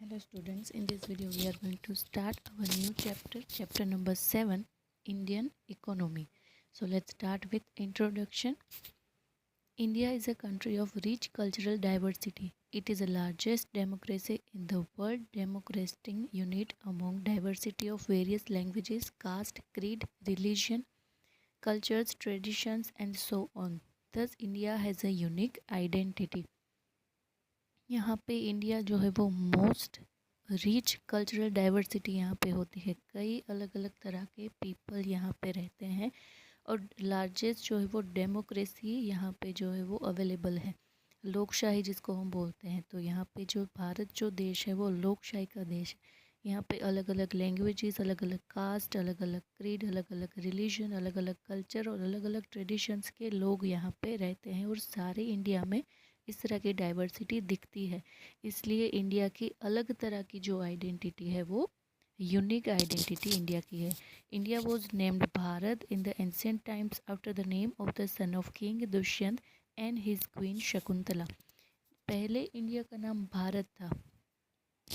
Hello students, in this video we are going to start our new chapter number 7, Indian economy. So let's start with introduction. India is a country of rich cultural diversity. It is the largest democracy in the world, democratic unit among diversity of various languages, caste, creed, religion, cultures, traditions and so on. Thus India has a unique identity. यहाँ पे India जो है वो most rich cultural diversity यहाँ पे होती है। कई अलग अलग तरह के पीपल यहाँ पे रहते हैं और लार्जेस्ट जो है वो डेमोक्रेसी यहाँ पे जो है वो अवेलेबल है, लोकशाही जिसको हम बोलते हैं। तो यहाँ पे जो भारत जो देश है वो लोकशाही का देश है। यहाँ पे अलग अलग लैंग्वेजेस, अलग अलग कास्ट, अलग अलग क्रीड, अलग अलग रिलीजन, अलग अलग कल्चर और अलग अलग ट्रेडिशंस के लोग यहाँ पे रहते हैं और सारे इंडिया में इस तरह की डाइवर्सिटी दिखती है। इसलिए इंडिया की अलग तरह की जो आइडेंटिटी है वो यूनिक आइडेंटिटी इंडिया की है। India was named Bharat in the ancient times after the name of the son of king Dushyant and his queen Shakuntala. पहले इंडिया का नाम भारत था।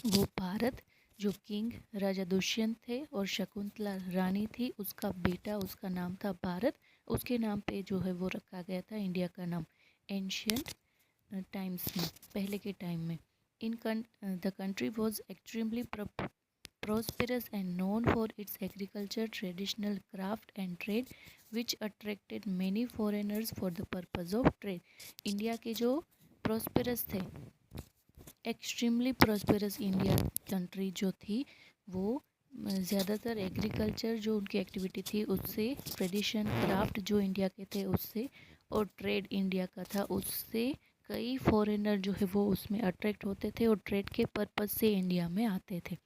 वो भारत जो किंग राजा दुष्यंत थे और शकुंतला रानी थी, उसका बेटा, उसका नाम था भारत। उसके नाम पे जो है वो रखा गया था इंडिया का नाम एंशियंट टाइम्स में, पहले के टाइम में। In the country was extremely prosperous and known for its agriculture, traditional craft and trade, which attracted many foreigners for the purpose of trade. India के जो prosperous थे, एक्सट्रीमली prosperous इंडिया कंट्री जो थी वो ज़्यादातर agriculture जो उनकी activity थी उससे, ट्रेडिशन क्राफ्ट जो इंडिया के थे उससे, और ट्रेड इंडिया का था उससे कई फॉरेनर जो है वो उसमें अट्रैक्ट होते थे और ट्रेड के पर्पज़ से इंडिया में आते थे।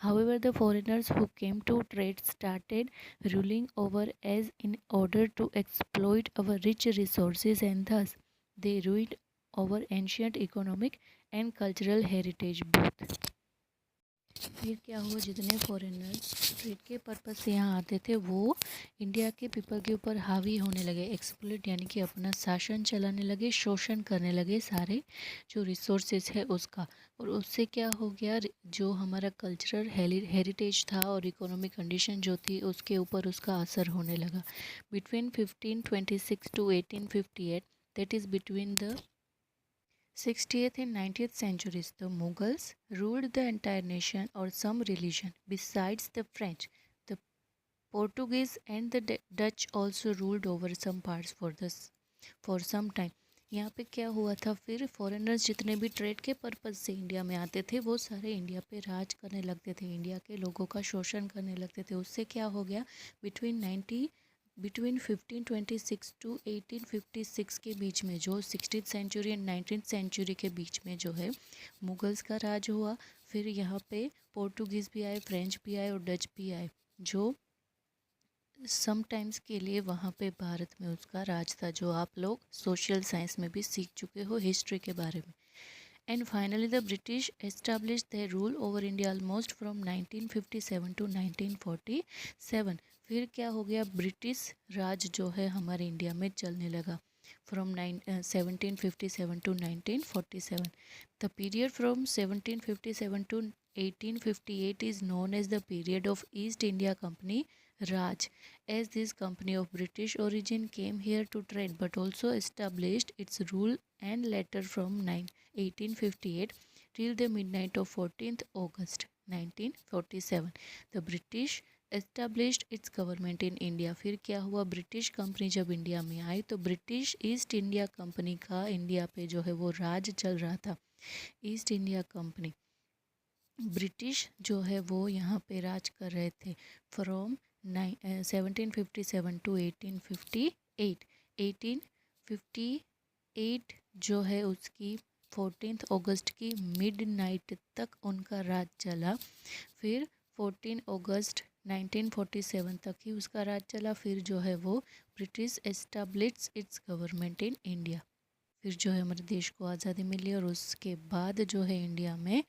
However, the foreigners who came to trade started ruling over us in order to exploit our rich resources, and thus they ruined our ancient economic and cultural heritage both. फिर क्या हुआ, जितने foreigners trade के purpose से यहाँ आते थे वो इंडिया के पीपल के ऊपर हावी होने लगे, एक्सप्लोइट यानी कि अपना शासन चलाने लगे, शोषण करने लगे सारे जो रिसोर्सेज है उसका। और उससे क्या हो गया, जो हमारा कल्चरल हेरिटेज था और इकोनॉमिक कंडीशन जो थी उसके ऊपर उसका असर होने लगा। Between 1526 to 1858, that is between the 60th and 90th centuries, the Mughals ruled the entire nation or some religion. Besides the French, the Portuguese and the Dutch also ruled over some parts for some time. यहाँ पे क्या हुआ था, फिर foreigners जितने भी trade के purpose से इंडिया में आते थे वो सारे इंडिया पे राज करने लगते थे, इंडिया के लोगों का शोषण करने लगते थे। उससे क्या हो गया, बिटवीन 1526 टू 1856 के बीच में, जो 16th century and 19th century के बीच में जो है मुगल्स का राज हुआ। फिर यहाँ पे पोर्टुगीज़ भी आए, फ्रेंच भी आए और डच भी आए, जो समटाइम्स के लिए वहाँ पे भारत में उसका राज था, जो आप लोग सोशल साइंस में भी सीख चुके हो हिस्ट्री के बारे में। And finally, the British established their rule over India almost from 1957 to 1947. फिर क्या हो गया, ब्रिटिश राज जो है हमारे इंडिया में चलने लगा from 1757 to 1947. The period from 1757 to 1858 is known as the period of East India Company Raj, as this company of British origin came here to trade but also established its rule, and later from 1858 till the midnight of 14th August 1947 the British established its government in India. फिर क्या हुआ, British company जब India में आई तो British east India company का India पे जो है वो राज चल रहा था। ईस्ट इंडिया कंपनी, ब्रिटिश जो है वो यहाँ पे राज कर रहे थे फ्रॉम 1757 टू 1858। 1858 जो है उसकी 14th अगस्त की मिड नाइट तक उनका राज चला। फिर 14 अगस्त 1947 तक ही उसका राज चला। फिर जो है वो British established it's government in India. फिर जो है हमारे देश को आज़ादी मिली और उसके बाद जो है इंडिया में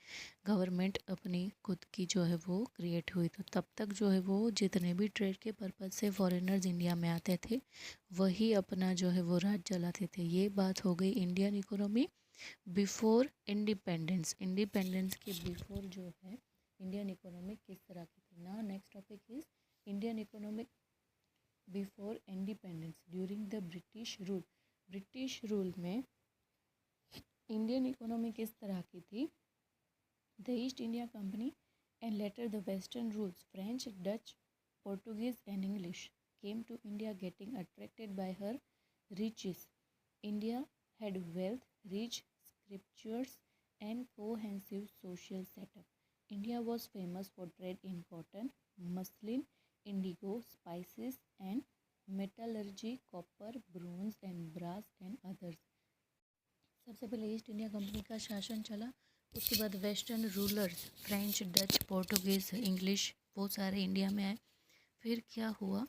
गवर्नमेंट अपनी खुद की जो है वो क्रिएट हुई। तो तब तक जो है वो जितने भी ट्रेड के पर्पज़ से फॉरेनर्स इंडिया में आते थे वही अपना जो है वो राज चलाते थे। ये बात हो गई Indian economy. Before independence, independence के बिफोर जो है इंडियन इकोनॉमिक किस तरह की थी. Now next topic is Indian economic before independence during the British rule. British rule में इंडियन इकोनॉमी किस तरह की थी. The east India company and later the western rules, French, Dutch, Portuguese and English came to India getting attracted by her riches. India had wealth, rich scriptures and cohesive social setup. India was famous for trade in cotton, muslin, indigo, spices and metallurgy, copper, bronze and brass and others. सबसे पहले east India company का शासन चला. उसके बाद western rulers French, Dutch, Portuguese, English वो सारे India में आए. फिर क्या हुआ,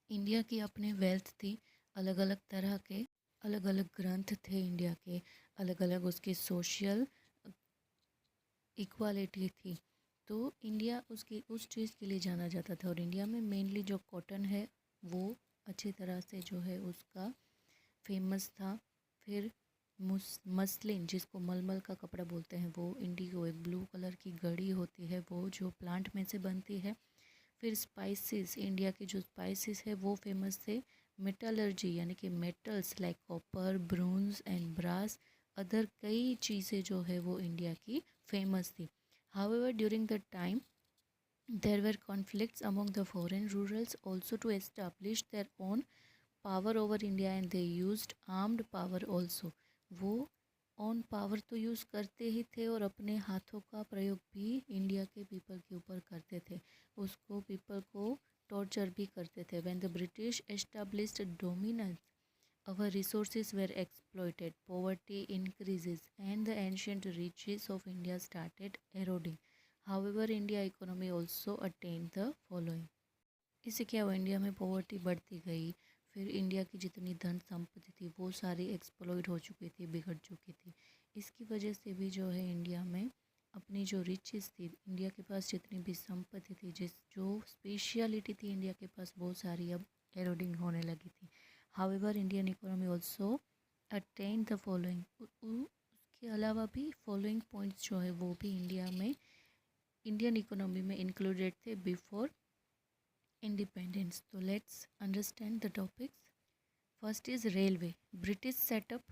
इंडिया की अपने वेल्थ थी, अलग अलग तरह के अलग अलग ग्रंथ थे इंडिया के, अलग अलग उसकी सोशल इक्वालिटी थी. तो इंडिया उसकी उस चीज़ के लिए जाना जाता था. और इंडिया में मेनली जो कॉटन है वो अच्छी तरह से जो है उसका फेमस था. फिर मसलिन जिसको मलमल का कपड़ा बोलते हैं, वो इंडिगो एक ब्लू कलर की गड़ी होती है, वो जो प्लांट में से बनती है. फिर स्पाइसेस, इंडिया के जो स्पाइसेस है वो फेमस थे. मेटलर्जी यानी कि metals like copper, bronze and brass, other कई चीज़ें जो है वो इंडिया की फेमस थी. However during the time there were conflicts among the foreign rurals also to establish their own power over India and they used armed power also. वो on power तो use करते ही थे और अपने हाथों का प्रयोग भी इंडिया के पीपल के ऊपर करते थे. उसको पीपल को टॉर्चर भी करते थे. When the British established dominance, our resources were exploited, poverty increases and the ancient riches of India started eroding. However, India economy also attained the following. इससे क्या हुआ, इंडिया में पॉवर्टी बढ़ती गई. फिर इंडिया की जितनी धन संपत्ति थी वो सारी एक्सप्लॉइट हो चुकी थी, बिगड़ चुकी थी. इसकी वजह से भी जो है इंडिया में अपनी जो रिचेस थी, इंडिया के पास जितनी भी संपत्ति थी, जिस जो स्पेशलिटी थी इंडिया के पास, वो सारी अब एरोडिंग होने लगी थी. However Indian economy also attain the following. उसके अलावा भी फॉलोइंग पॉइंट्स जो है वो भी इंडिया में इंडियन इकोनॉमी में इंक्लूडेड थे before independence. So let's understand the topics. First is railway. British set up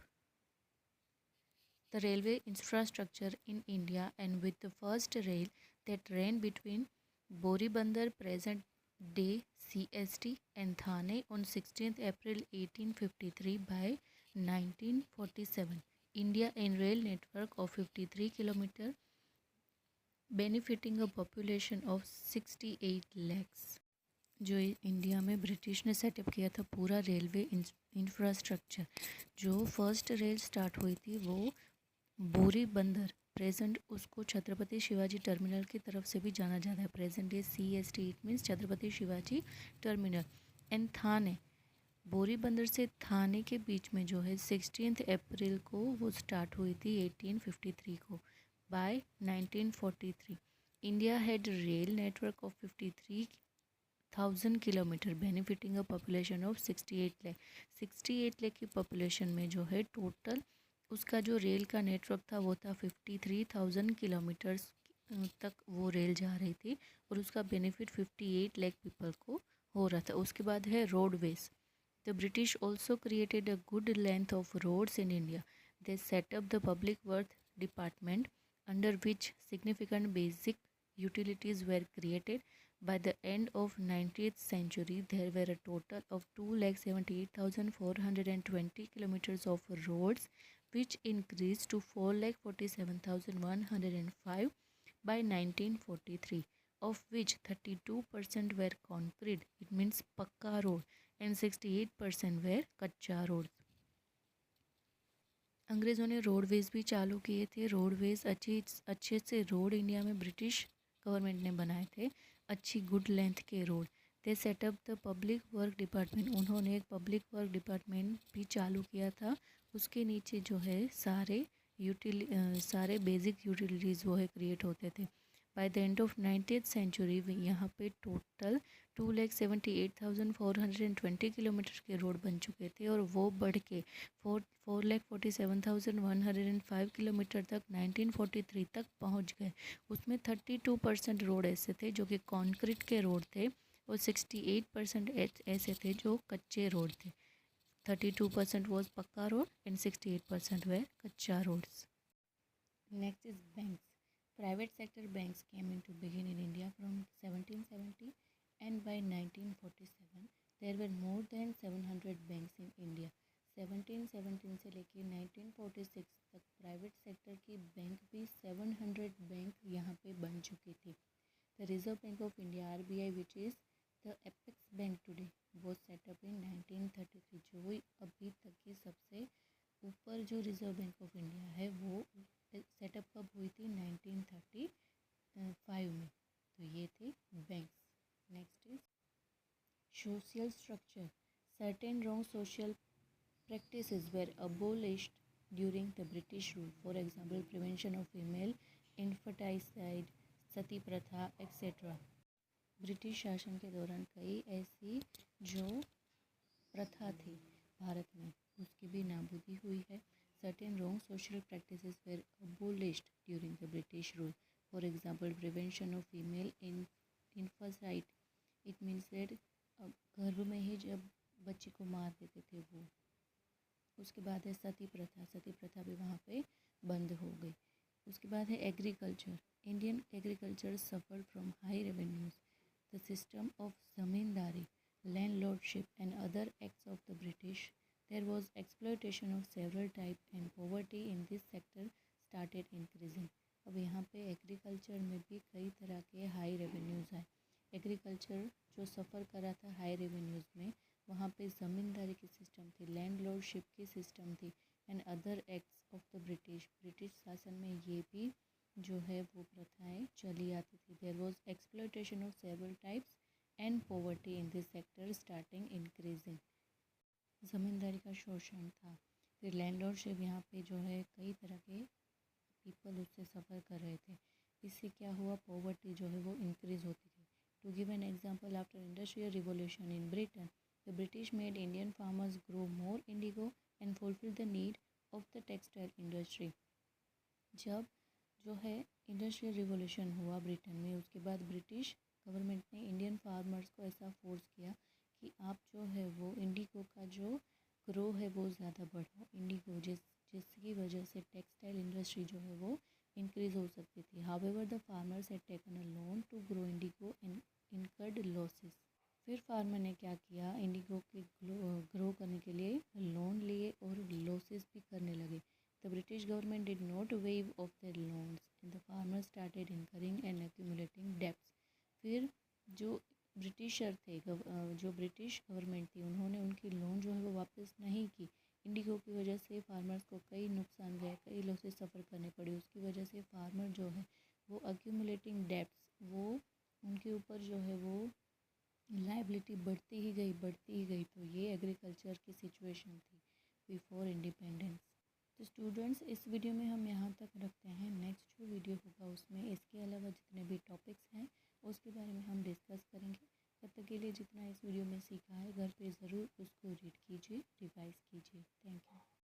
the railway infrastructure in India and with the first rail that ran between Boribandar, present day CST, and Thane on 16th April 1853 by 1947. India in rail network of 53 km benefiting a population of 68 lakhs. जो India में British ने setup किया था पूरा railway infrastructure. जो first rail start हुई थी वो बोरी बंदर, प्रेजेंट उसको छत्रपति शिवाजी टर्मिनल की तरफ से भी जाना जाता है. Present day CST, it means Chhatrapati Shivaji terminal. And Thane, Bori Bunder से थाने के बीच में जो है 16 अप्रैल को वो स्टार्ट हुई थी 1853 को. By 1943 India had rail network of 53,000 kilometre benefiting a population of 68 lakh. 68 lakh की पॉपुलेशन में जो है टोटल उसका जो रेल का नेटवर्क था वो था 53,000 किलोमीटर्स तक वो रेल जा रही थी और उसका बेनिफिट 58 लाख पीपल को हो रहा था. उसके बाद है roadways. The British also created a good length of roads in India. They set up the public work department under which significant basic utilities were created. By the end of 19th century, there were a total of 2,78,420 kilometers of roads, which increased to 4,47,105 by 1943, of which 32% were concrete, it means pakka road, and 68% were kacha roads. अंग्रेज़ों ने roadways भी चालू किए थे. Roadways अच्छे से road India में British government ने बनाए थे, अच्छी गुड लेंथ के road. They setup the public work department. उन्होंने एक पब्लिक वर्क डिपार्टमेंट भी चालू किया था. उसके नीचे जो है सारे बेसिक यूटिलिटीज़ वो है क्रिएट होते थे. By the end of 19th century यहाँ पे टोटल 2,78,420 किलोमीटर के रोड बन चुके थे और वो बढ़ के 4,47,105 किलोमीटर तक 1943 तक पहुँच गए। उसमें 32% रोड ऐसे थे जो कि कॉन्क्रीट के रोड थे और 68% ऐसे थे जो कच्चे रोड थे। 32% वॉज पक्का road and 68% were kachcha roads. Next is banks. Private sector banks came into begin in India from 1770 and by 1947 there were more than 700 banks in India. 1717 से लेके 1946 तक प्राइवेट सेक्टर की बैंक भी 700 बैंक यहाँ पे बन चुकी थी। The Reserve Bank of India RBI which is the apex bank today was set up in 1933 जो अभी तक की सबसे ऊपर जो रिजर्व बैंक ऑफ इंडिया है वो सेटअप कब हुई थी 1935 में। तो ये थे banks. Next is social structure. Certain wrong social practices were abolished during the British rule. For example, prevention of female infanticide, सती प्रथा एक्सेट्रा। ब्रिटिश शासन के दौरान कई ऐसी जो प्रथा थी भारत में उसकी भी नाबूदी हुई है। Certain wrong social practices were abolished during the British rule. For example, prevention of female infanticide. It means that गर्भ में ही जब बच्ची को मार देते थे वो। उसके बाद है सती प्रथा भी वहाँ पे बंद हो गई। उसके बाद है agriculture. Indian agriculture suffered from high revenues. The system of zamindari, landlordship and other acts of the British, there was exploitation of several type and poverty in this sector started increasing. अब यहाँ पे एग्रीकल्चर में भी कई तरह के high revenues आए। Agriculture जो सफ़र करा था हाई रेवेन्यूज़ में, वहाँ पे ज़मींदारी की सिस्टम थी, लैंडलॉर्डशिप की सिस्टम थी and other acts of the British शासन में ये भी जो है वो प्रथाएँ चली आती थी। There was exploitation of several types and poverty in this sector starting increasing. Zamindari का शोषण था। फिर लैंडलॉर्डशिप, यहाँ पे जो है कई तरह के पीपल उससे सफ़र कर रहे थे। इससे क्या हुआ, पॉवर्टी जो है वो इंक्रीज़ होती थी। To give an example, after industrial revolution in Britain the British made Indian farmers grow more indigo and fulfil the need of the textile industry. जब जो है इंडस्ट्रियल रिवॉल्यूशन हुआ ब्रिटेन में, उसके बाद ब्रिटिश गवर्नमेंट ने इंडियन फार्मर्स को ऐसा फोर्स किया कि आप जो है वो इंडिगो का जो ग्रो है वो ज़्यादा बढ़ाओ। इंडिगो जिसकी वजह से टेक्सटाइल इंडस्ट्री जो है वो इंक्रीज़ हो सकती थी। However the farmers had taken a loan to grow indigo and incurred losses. फिर फार्मर ने क्या किया, इंडिगो के ग्रो करने के लिए लोन लिए और लॉसेस भी करने लगे। The British government did not waive off their loans and the farmers started incurring and accumulating debts. फिर जो ब्रिटिशर थे, जो ब्रिटिश गवर्नमेंट थी, उन्होंने उनकी लोन जो है वो वापस नहीं की। इंडिगो की वजह से फार्मर्स को कई नुकसान गए, कई लॉसेस सफ़र करने पड़े। उसकी वजह से फार्मर जो है वो अक्यूमुलेटिंग डेब्ट्स, वो उनके ऊपर जो है वो लाइबिलिटी बढ़ती ही गई। तो ये एग्रीकल्चर की सिचुएशन थी बिफोर इंडिपेंडेंस। तो स्टूडेंट्स, इस वीडियो में हम यहाँ तक रखते हैं। नेक्स्ट जो वीडियो होगा उसमें इसके अलावा जितने भी टॉपिक्स हैं उसके बारे में हम डिस्कस करेंगे। तब तक के लिए जितना इस वीडियो में सीखा है घर पे ज़रूर उसको रीड कीजिए, रिवाइज़ कीजिए। Thank you.